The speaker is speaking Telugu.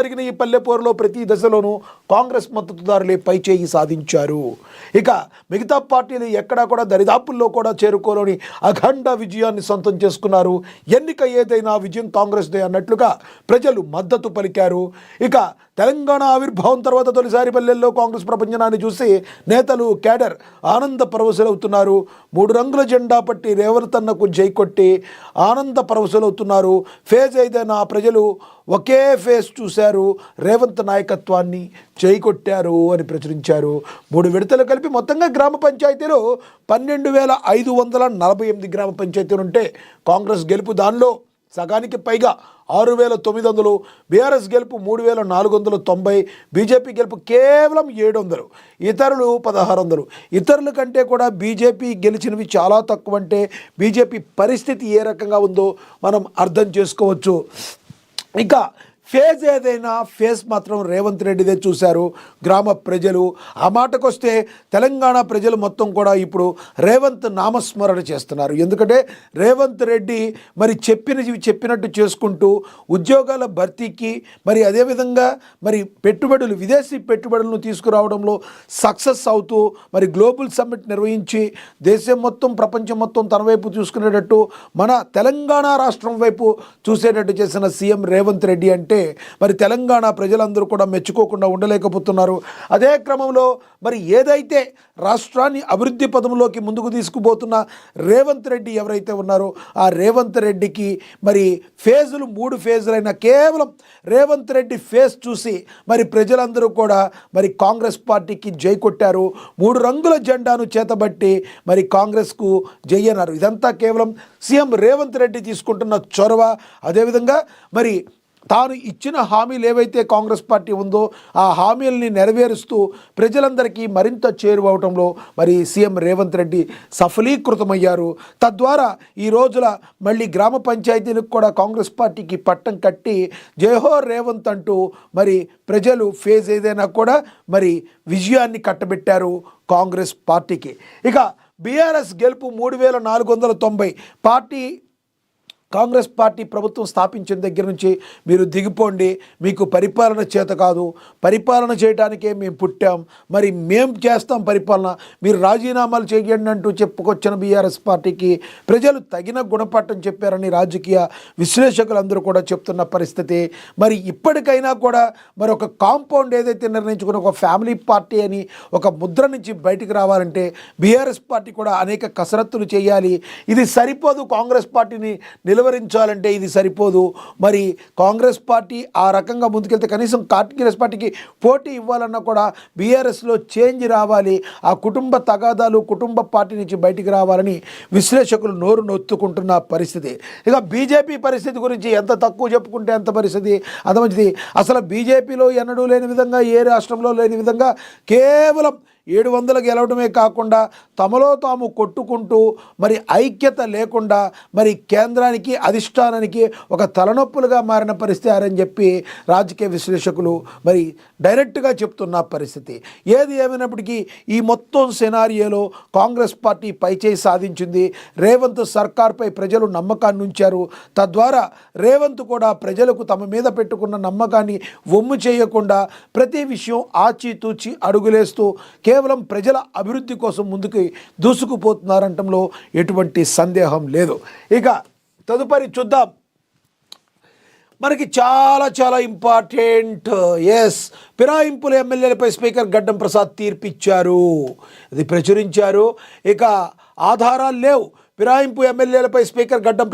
జరిగిన ఈ పల్లెపోరులో ప్రతి దశలోనూ కాంగ్రెస్ మద్దతుదారులే పైచేయి సాధించారు. ఇక మిగతా పార్టీలు ఎక్కడా కూడా దరిదాపుల్లో కూడా చేరుకోలేని అఖండ విజయాన్ని సొంతం చేసుకున్నారు. ఎన్నిక ఏదైనా విజయం కాంగ్రెస్దే అన్నట్లుగా ప్రజలు మద్దతు పలికారు. ఇక తెలంగాణ ఆవిర్భావం తర్వాత తొలిసారి పల్లెల్లో కాంగ్రెస్ ప్రపంచనాన్ని చూసి నేతలు క్యాడర్ ఆనంద పరవశులవుతున్నారు. 3 రంగుల జెండా పట్టి రేవంత్ అన్నకు జై కొట్టి ఆనంద పరవశులవుతున్నారు. ఫేజ్ ఏదైనా ప్రజలు ఒకే ఫేజ్ చూశారు. రేవంత్ నాయకత్వాన్ని జై కొట్టారు అని ప్రచురించారు. 3 విడతలు కలిపి మొత్తంగా గ్రామ పంచాయతీలో 12,548 గ్రామ పంచాయతీలు ఉంటే కాంగ్రెస్ గెలుపు దానిలో సగానికి పైగా 6,900, బీఆర్ఎస్ గెలుపు 3,490, బీజేపీ గెలుపు కేవలం 700, ఇతరులు 1,600. ఇతరుల కంటే కూడా బీజేపీ గెలిచినవి చాలా తక్కువ. అంటే బీజేపీ పరిస్థితి ఏ రకంగా ఉందో మనం అర్థం చేసుకోవచ్చు. ఇక ఫేజ్ ఏదైనా ఫేస్ మాత్రం రేవంత్ రెడ్డిదే చూశారు గ్రామ ప్రజలు. ఆ మాటకొస్తే తెలంగాణ ప్రజలు మొత్తం కూడా ఇప్పుడు రేవంత్ నామస్మరణ చేస్తున్నారు. ఎందుకంటే రేవంత్ రెడ్డి మరి చెప్పినట్టు చేసుకుంటూ ఉద్యోగాల భర్తీకి మరి అదేవిధంగా మరి పెట్టుబడులు విదేశీ పెట్టుబడులను తీసుకురావడంలో సక్సెస్ అవుతూ మరి గ్లోబల్ సమ్మిట్ నిర్వహించి దేశం మొత్తం ప్రపంచం మొత్తం తన వైపు చూసుకునేటట్టు మన తెలంగాణ రాష్ట్రం వైపు చూసేటట్టు చేసిన సీఎం రేవంత్ రెడ్డి అంటే మరి తెలంగాణ ప్రజలందరూ కూడా మెచ్చుకోకుండా ఉండలేకపోతున్నారు. అదే క్రమంలో మరి ఏదైతే రాష్ట్రాన్ని అభివృద్ధి పదంలోకి ముందుకు తీసుకుపోతున్న రేవంత్ రెడ్డి ఎవరైతే ఉన్నారో ఆ రేవంత్ రెడ్డికి మరి ఫేజులు 3 ఫేజులైన కేవలం రేవంత్ రెడ్డి ఫేస్ చూసి మరి ప్రజలందరూ కూడా మరి కాంగ్రెస్ పార్టీకి జై కొట్టారు. 3 రంగుల జెండాను చేతబట్టి మరి కాంగ్రెస్కు జై అన్నారు. ఇదంతా కేవలం సీఎం రేవంత్ రెడ్డి తీసుకుంటున్న చొరవ. అదేవిధంగా మరి తాను ఇచ్చిన హామీలు ఏవైతే కాంగ్రెస్ పార్టీ ఉందో ఆ హామీలని నెరవేరుస్తూ ప్రజలందరికీ మరింత చేరువవటంలో మరి సీఎం రేవంత్ రెడ్డి సఫలీకృతమయ్యారు. తద్వారా ఈ రోజుల మళ్ళీ గ్రామ పంచాయతీలకు కూడా కాంగ్రెస్ పార్టీకి పట్టం కట్టి జయహో రేవంత్ అంటూ మరి ప్రజలు ఫేజ్ ఏదైనా కూడా మరి విజయాన్ని కట్టబెట్టారు కాంగ్రెస్ పార్టీకి. ఇక బీఆర్ఎస్ గెలుపు 3,490. కాంగ్రెస్ పార్టీ ప్రభుత్వం స్థాపించిన దగ్గర నుంచి మీరు దిగిపోండి, మీకు పరిపాలన చేత కాదు, పరిపాలన చేయడానికే మేము పుట్టాం, మరి మేం చేస్తాం పరిపాలన, మీరు రాజీనామాలు చేయండి అంటూ చెప్పుకొచ్చిన బీఆర్ఎస్ పార్టీకి ప్రజలు తగిన గుణపాఠం చెప్పారని రాజకీయ విశ్లేషకులందరూ కూడా చెప్తున్న పరిస్థితి. మరి ఇప్పటికైనా కూడా మరి ఒక కాంపౌండ్ ఏదైతే నిర్ణయించుకున్న ఒక ఫ్యామిలీ పార్టీ అని ఒక ముద్ర నుంచి బయటికి రావాలంటే బీఆర్ఎస్ పార్టీ కూడా అనేక కసరత్తులు చేయాలి. ఇది సరిపోదు, కాంగ్రెస్ పార్టీని నిలువరించాలంటే ఇది సరిపోదు. మరి కాంగ్రెస్ పార్టీ ఆ రకంగా ముందుకెళ్తే కనీసం కాంగ్రెస్ పార్టీకి పోటీ ఇవ్వాలన్నా కూడా బీఆర్ఎస్లో చేంజ్ రావాలి, ఆ కుటుంబ తగాదాలు కుటుంబ పార్టీ నుంచి బయటికి రావాలని విశ్లేషకులు నోరు నొత్తుకుంటున్న పరిస్థితి. ఇక బీజేపీ పరిస్థితి గురించి ఎంత తక్కువ చెప్పుకుంటే అంత పరిస్థితి అంత మంచిది. అసలు బీజేపీలో ఎన్నడూ లేని విధంగా ఏ రాష్ట్రంలో లేని విధంగా కేవలం 700 గెలవడమే కాకుండా తమలో తాము కొట్టుకుంటూ మరి ఐక్యత లేకుండా మరి కేంద్రానికి అధిష్టానానికి ఒక తలనొప్పులుగా మారిన పరిస్థితి అని చెప్పి రాజకీయ విశ్లేషకులు మరి డైరెక్ట్గా చెప్తున్న పరిస్థితి. ఏది ఏమైనప్పటికీ ఈ మొత్తం సినారియోలో కాంగ్రెస్ పార్టీ పైచేయి సాధించింది. రేవంత్ సర్కార్పై ప్రజలు నమ్మకాన్ని ఉంచారు. తద్వారా రేవంత్ కూడా ప్రజలకు తమ మీద పెట్టుకున్న నమ్మకాన్ని వమ్ము చేయకుండా ప్రతి విషయం ఆచితూచి అడుగులేస్తూ కేవలం ప్రజల అభివృద్ధి కోసం ముందుకు దూసుకుపోతున్నారంటంలో ఎటువంటి సందేహం లేదు. ఇక తదుపరి చూద్దాం. మనకి చాలా చాలా ఇంపార్టెంట్. ఫిరాయింపుల ఎమ్మెల్యేలపై స్పీకర్ గడ్డం ప్రసాద్ తీర్పిచ్చారు, అది ప్రచురించారు. ఇక ఆధారాలు లేవు. ఫిరాయింపు ఎమ్మెల్యేలపై స్పీకర్ గడ్డం